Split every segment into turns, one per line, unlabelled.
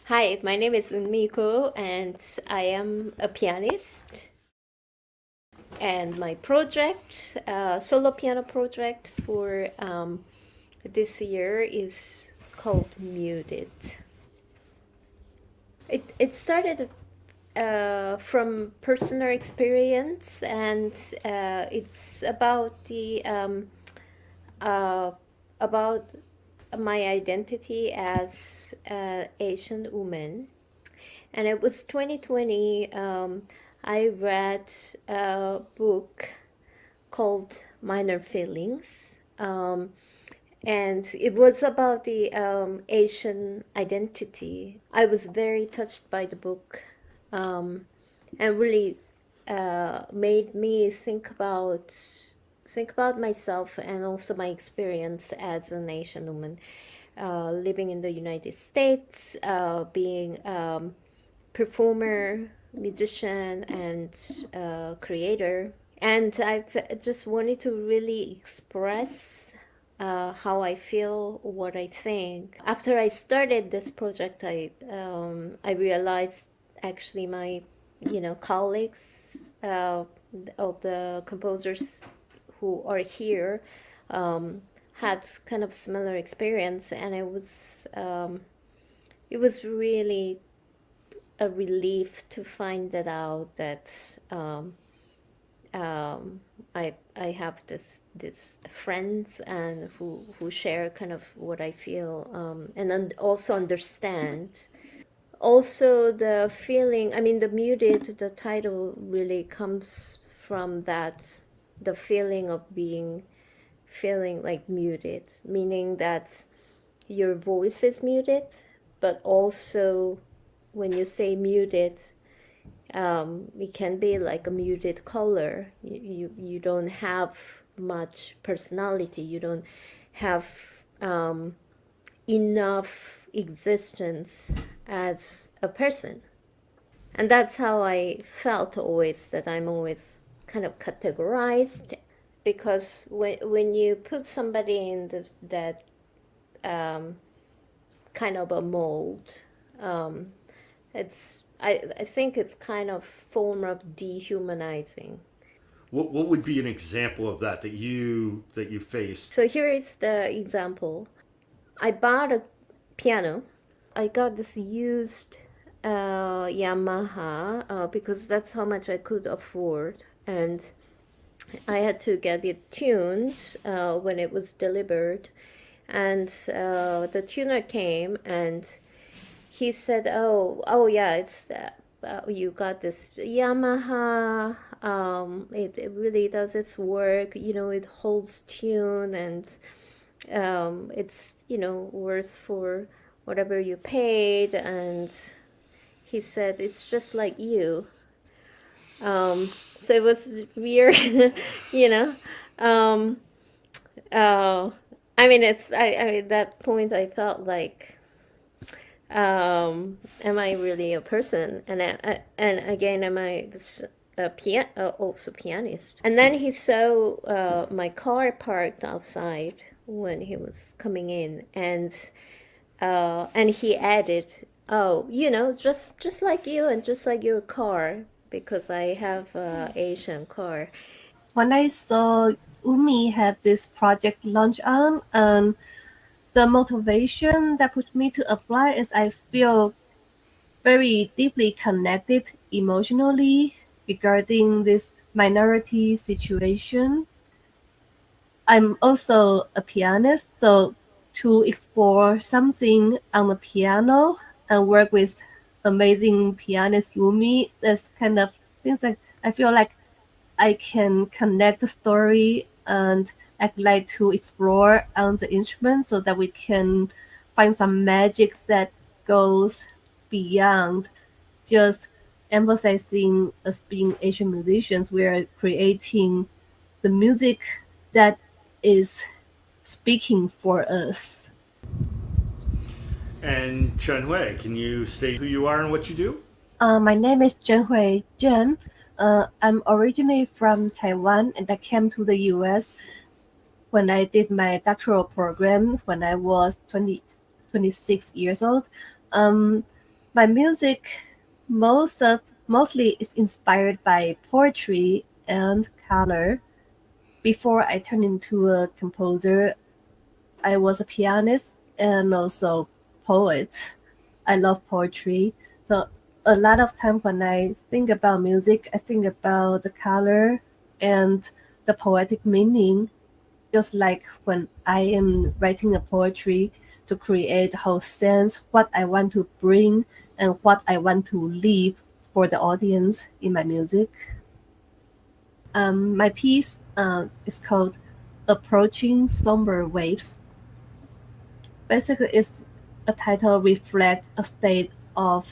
Hi, my name is Eunmi Ko, and I am a pianist. And my project, solo piano project for this year is called Muted. It started from personal experience, and it's uh, about my identity as an Asian woman. And it was 2020. I read a book called Minor Feelings. And it was about the Asian identity. I was very touched by the book, and really made me think about myself and also my experience as an Asian woman, living in the United States, being performer, musician, and creator. And I've just wanted to really express how I feel, what I think. After I started this project, I realized actually my colleagues, all the composers who are here, had kind of similar experience, and it was really a relief to find that out that I have this friends and who share kind of what I feel, and also understand. Also, the feeling. I mean, the muted. The title really comes from that, the feeling of feeling like muted, meaning that your voice is muted, but also when you say muted, it can be like a muted color. You don't have much personality. You don't have enough existence as a person. And that's how I felt always, that I'm always kind of categorized, because when you put somebody in that kind of a mold, I think it's kind of form of dehumanizing.
What would be an example of that that you faced?
So here is the example. I bought a piano. I got this used Yamaha, because that's how much I could afford, and I had to get it tuned when it was delivered. And the tuner came, and he said, "Oh yeah, it's you got this Yamaha. It really does its work. It holds tune, and it's worth for whatever you paid." And he said, "It's just like you." So it was weird, you know. Um, uh, I mean, I mean, at that point I felt like, am I really a person? And again, am I just also pianist? And then he saw my car parked outside when he was coming in, and he added, "Oh, just like you and just like your car, because I have a Asian car."
When I saw Umi have this project launch on, the motivation that put me to apply is I feel very deeply connected emotionally regarding this minority situation. I'm also a pianist, so to explore something on the piano and work with amazing pianist Yumi, that's kind of things that I feel like I can connect the story, and I'd like to explore on the instrument so that we can find some magic that goes beyond just emphasizing us being Asian musicians. We are creating the music that is speaking for us.
And Chen-Hui, can you state who you are and what you do?
My name is Chen-Hui Jen. I'm originally from Taiwan, and I came to the US when I did my doctoral program when I was 26 years old. Um, My music mostly is inspired by poetry and color. Before I turned into a composer, I was a pianist and also poet. I love poetry. So a lot of time when I think about music, I think about the color and the poetic meaning, just like when I am writing a poetry to create the whole sense, what I want to bring and what I want to leave for the audience in my music. My piece is called Approaching Somber Waves. Basically, it's a title reflect a state of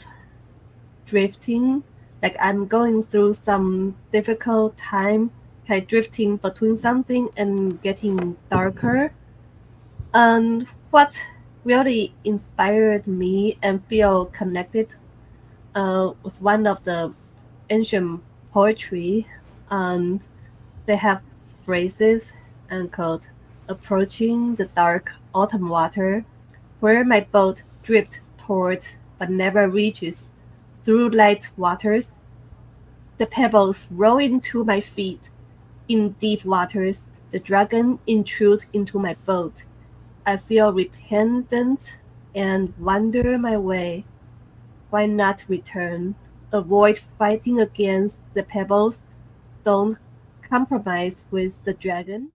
drifting, like I'm going through some difficult time, like drifting between something and getting darker. And what really inspired me and feel connected was one of the ancient poetry, and they have phrases and called approaching the dark autumn water, where my boat drifts towards but never reaches. Through light waters, the pebbles roll into my feet. In deep waters, the dragon intrudes into my boat. I feel repentant and wander my way. Why not return? Avoid fighting against the pebbles. Don't compromise with the dragon.